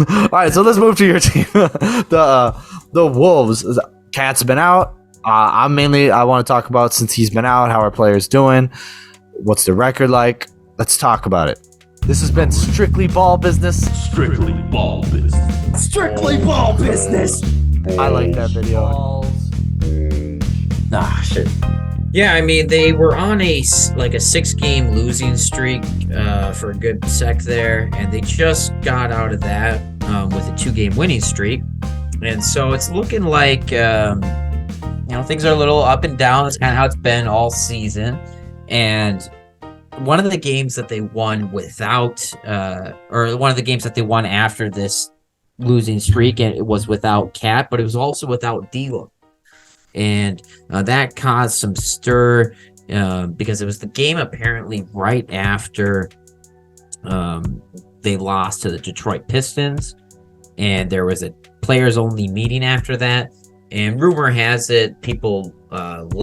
All right, so let's move to your team. The Wolves. Cat's been out. I want to talk about, since he's been out, how our players doing. What's the record like? Let's talk about it. This has been Strictly Ball Business. Strictly ball business. Strictly ball business. I like that video. Shit. Yeah, I mean, they were on a 6-game losing streak for a good sec there, and they just got out of that with a 2-game winning streak. And so it's looking like, things are a little up and down. That's kind of how it's been all season. And one of the games that they won one of the games that they won after this losing streak, and it was without Cat, but it was also without D'Lo. And that caused some stir because it was the game apparently right after they lost to the Detroit Pistons, and there was a players-only meeting after that. And rumor has it people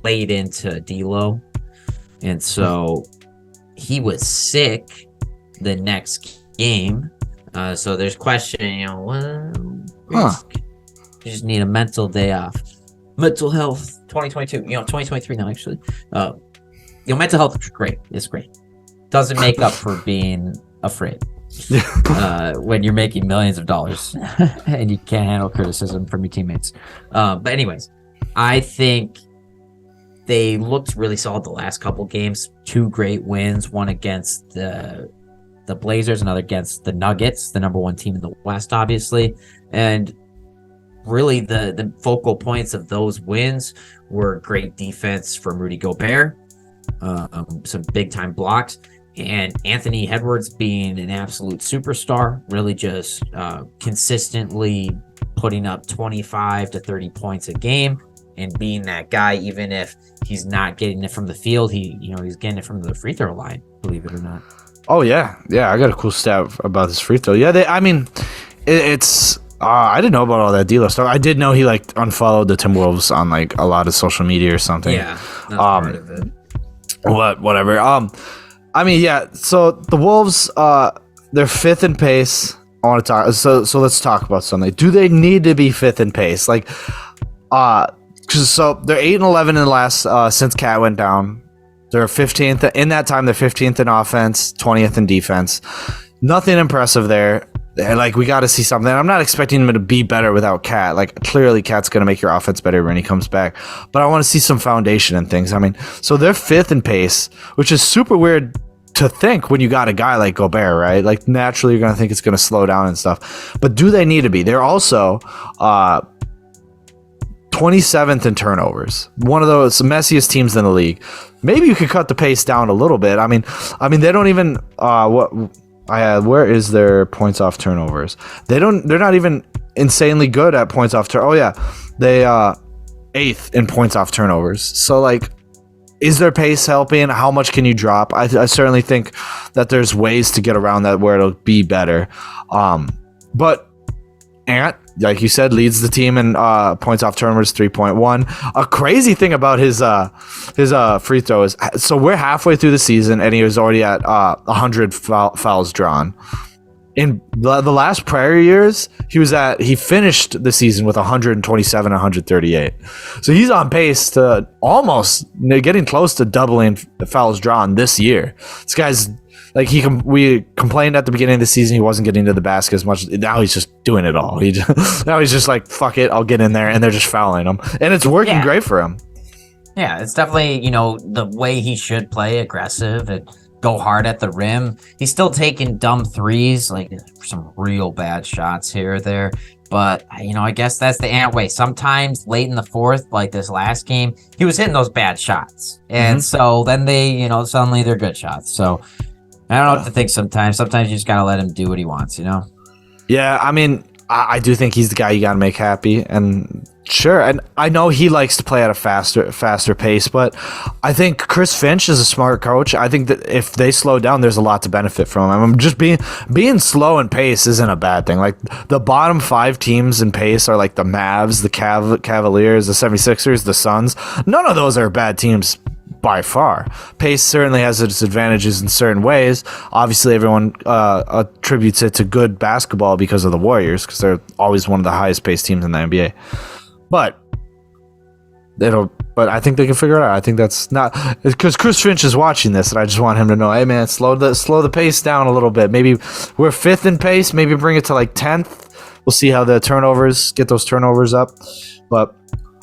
laid into D'Lo, and so he was sick the next game. So there's question, you just need a mental day off. Mental health 2022, 2023 now, actually. Mental health is great. It's great. Doesn't make up for being afraid when you're making millions of dollars and you can't handle criticism from your teammates. But anyways, I think they looked really solid the last couple games. 2 great wins, one against the Blazers, another against the Nuggets, the number 1 team in the West, obviously. And really the focal points of those wins were great defense from Rudy Gobert, some big-time blocks, and Anthony Edwards being an absolute superstar, really just consistently putting up 25 to 30 points a game and being that guy, even if he's not getting it from the field, he's getting it from the free throw line, believe it or not. Oh, yeah. I got a cool stat about this free throw. Yeah, it's... I didn't know about all that D'Lo stuff. I did know he unfollowed the Timberwolves on a lot of social media or something. Yeah, that's part of it. Whatever. So the Wolves, they're 5th in pace. I want to talk. So let's talk about something. Do they need to be 5th in pace? So they're 8-11 in the last since Cat went down. They're 15th in that time. They're 15th in offense, 20th in defense. Nothing impressive there. We got to see something. I'm not expecting them to be better without Cat. Clearly, Cat's going to make your offense better when he comes back. But I want to see some foundation and things. So they're 5th in pace, which is super weird to think when you got a guy like Gobert, right? Naturally, you're going to think it's going to slow down and stuff. But do they need to be? They're also 27th in turnovers. One of those messiest teams in the league. Maybe you could cut the pace down a little bit. They don't even where is their points off turnovers? They're not even insanely good at points off turnovers. Oh yeah, they 8th in points off turnovers. So is their pace helping? How much can you drop? I certainly think that there's ways to get around that where it'll be better. But Ant, like you said, leads the team in points off turnovers, 3.1. A crazy thing about his free throw is, so we're halfway through the season and he was already at 100 fouls drawn. In the last prior years, he finished the season with 127, 138. So he's on pace to almost getting close to doubling fouls drawn this year. This guy's we complained at the beginning of the season he wasn't getting to the basket as much. Now he's just doing it all. Now he's just fuck it, I'll get in there, and they're just fouling him, and it's working great for him. Yeah, it's definitely the way he should play, aggressive and go hard at the rim. He's still taking dumb threes, some real bad shots here or there. But, I guess that's the Ant way. Sometimes late in the fourth, like this last game, he was hitting those bad shots. And so then they, suddenly they're good shots. So I don't know what to think sometimes. Sometimes you just got to let him do what he wants, Yeah, I do think he's the guy you got to make happy. And sure, and I know he likes to play at a faster pace, but I think Chris Finch is a smart coach. I think that if they slow down, there's a lot to benefit from him. Just being slow in pace isn't a bad thing. The bottom 5 teams in pace are the Mavs, the Cavaliers, the 76ers, the Suns. None of those are bad teams by far. Pace certainly has its advantages in certain ways. Obviously, everyone attributes it to good basketball because of the Warriors, because they're always one of the highest paced teams in the NBA. But I think they can figure it out. I think that's not because Chris Finch is watching this, and I just want him to know, hey man, slow the pace down a little bit. Maybe we're 5th in pace. Maybe bring it to like 10th. We'll see how the turnovers get those turnovers up. But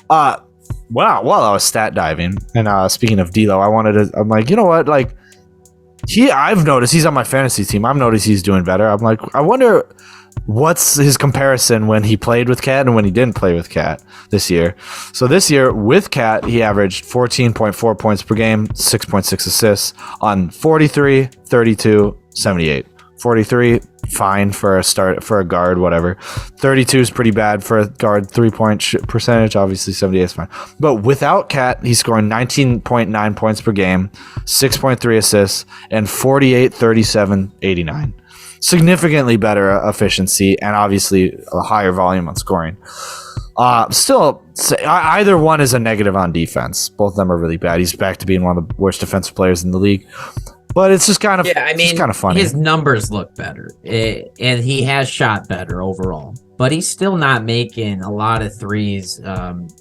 wow, while I was stat diving, and speaking of D'Lo, I'm like, you know what? Like I've noticed he's on my fantasy team. I've noticed he's doing better. I'm like, I wonder what's his comparison when he played with Cat and when he didn't play with Cat this year. So this year with Cat, he averaged 14.4 points per game, 6.6 assists on 43, 32, 78. 43, fine for a guard, whatever. 32 is pretty bad for a guard 3-point percentage. Obviously, 78 is fine. But without Cat, he's scoring 19.9 points per game, 6.3 assists, and 48, 37, 89. Significantly better efficiency and obviously a higher volume on scoring. Still, either one is a negative on defense. Both of them are really bad. He's back to being one of the worst defensive players in the league. But it's just kind of kind of funny. His numbers look better, and he has shot better overall. But he's still not making a lot of threes.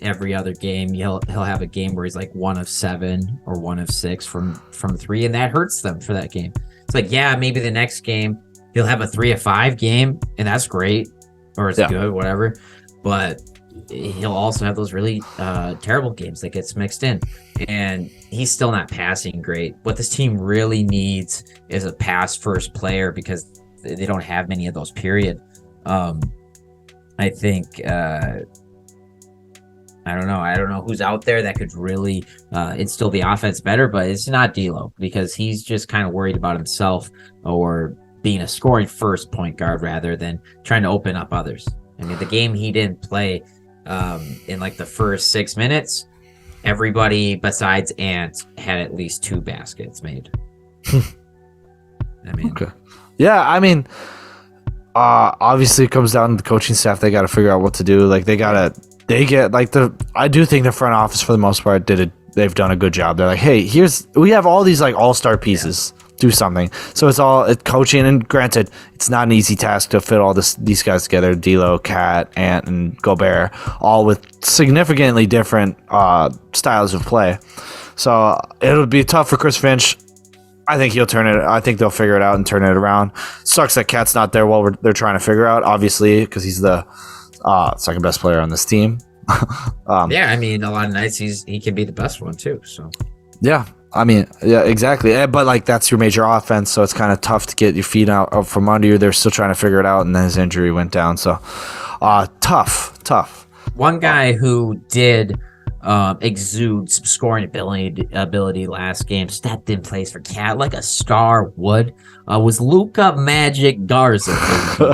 Every other game, he'll have a game where he's like 1 of 7 or 1 of 6 from 3, and that hurts them for that game. It's like, yeah, maybe the next game he'll have a 3 of 5 game, and that's great, or it's good, whatever. But he'll also have those really terrible games that gets mixed in, and he's still not passing great. What this team really needs is a pass first player because they don't have many of those, period. I think I don't know who's out there that could really instill the offense better, but it's not D'Lo because he's just kind of worried about himself or being a scoring first point guard rather than trying to open up others. I mean, the game he didn't play in like the first 6 minutes, everybody besides Ant had at least 2 baskets made. Okay. Yeah, I mean, obviously it comes down to the coaching staff. They got to figure out what to do. Like I do think the front office for the most part they've done a good job. They're like, hey, we have all these like all-star pieces. Yeah. Do something. So it's coaching, and granted, it's not an easy task to fit all these guys together. D'Lo, Cat, Ant, and Gobert, all with significantly different styles of play. So it'll be tough for Chris Finch. I think they'll figure it out and turn it around. Sucks that Cat's not there while they're trying to figure out, obviously, because he's the second best player on this team. Yeah, I mean, a lot of nights he can be the best one too. So yeah. I mean, yeah, exactly. But like that's your major offense, so it's kind of tough to get your feet out from under you. They're still trying to figure it out, and then his injury went down. So, tough. One guy who did exude some scoring ability last game, stepped in place for Cat like a star would, was Luka Magic Garza. He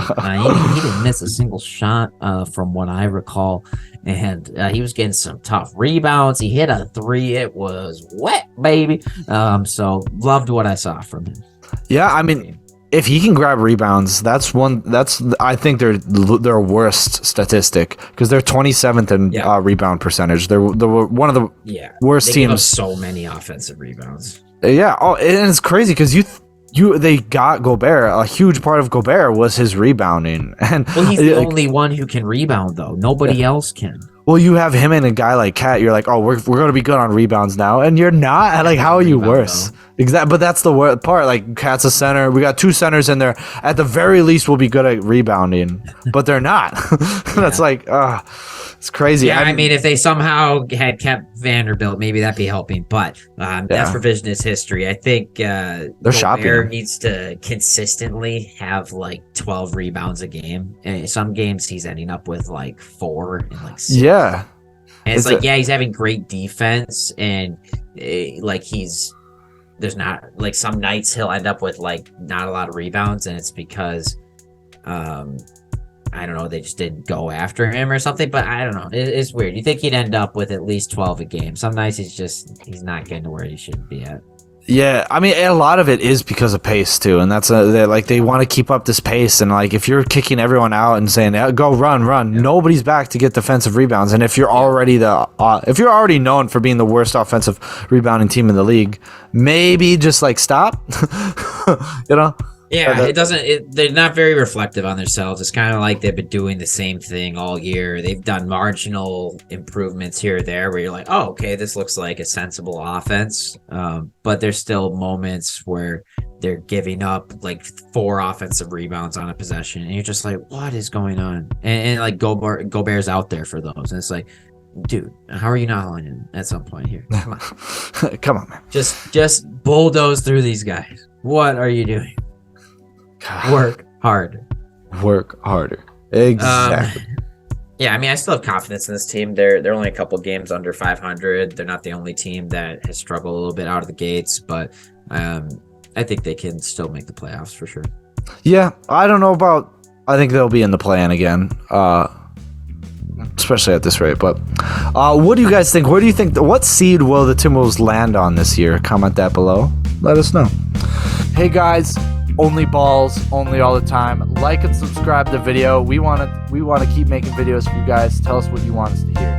didn't miss a single shot from what I recall. And he was getting some tough rebounds. He hit a 3. It was wet, baby. So loved what I saw from him. Yeah, I mean, if he can grab rebounds, that's I think their worst statistic because they're 27th in rebound percentage. They're one of the worst teams. Give up so many offensive rebounds. Yeah. Oh, and it's crazy because they got Gobert. A huge part of Gobert was his rebounding, and he's the only one who can rebound though. Nobody else can. Well, you have him and a guy like Cat. You're like, oh, we're going to be good on rebounds now, and you're not. Like, how are you worse? Exactly. But that's the worst part. Like, Cat's a center. We got 2 centers in there. At the very least, we'll be good at rebounding, but they're not. That's like, it's crazy. Yeah, I mean, if they somehow had kept Vanderbilt, maybe that'd be helping. But that's revisionist history. I think Gobert needs to consistently have like 12 rebounds a game. And some games he's ending up with like 4 and like 6. Yeah. And it's he's having great defense, and there's not like some nights he'll end up with like not a lot of rebounds, and it's because I don't know, they just didn't go after him or something. But I don't know, it's weird. You think he'd end up with at least 12 a game. Some nights he's not getting to where he should be at. Yeah, I mean, a lot of it is because of pace too, and they want to keep up this pace, and like if you're kicking everyone out and saying go run, nobody's back to get defensive rebounds, and if you're already known for being the worst offensive rebounding team in the league, maybe just like stop, you know. Yeah, they're not very reflective on themselves. It's kind of like they've been doing the same thing all year. They've done marginal improvements here or there where you're like, oh, okay, this looks like a sensible offense. But there's still moments where they're giving up like 4 offensive rebounds on a possession. And you're just like, what is going on? And like Gobert's out there for those. And it's like, dude, how are you not on him at some point here? Come on. Come on, man. Just bulldoze through these guys. What are you doing? Work hard. Work harder. Exactly. Yeah, I mean, I still have confidence in this team. They're only a couple games under 500. They're not the only team that has struggled a little bit out of the gates, but I think they can still make the playoffs for sure. Yeah, I don't know about. I think they'll be in the play-in again, especially at this rate. But what do you guys think? Where do you think? What seed will the Timberwolves land on this year? Comment that below. Let us know. Hey guys. Only balls, only all the time. Like and subscribe to the video. We want to keep making videos for you guys. Tell us what you want us to hear.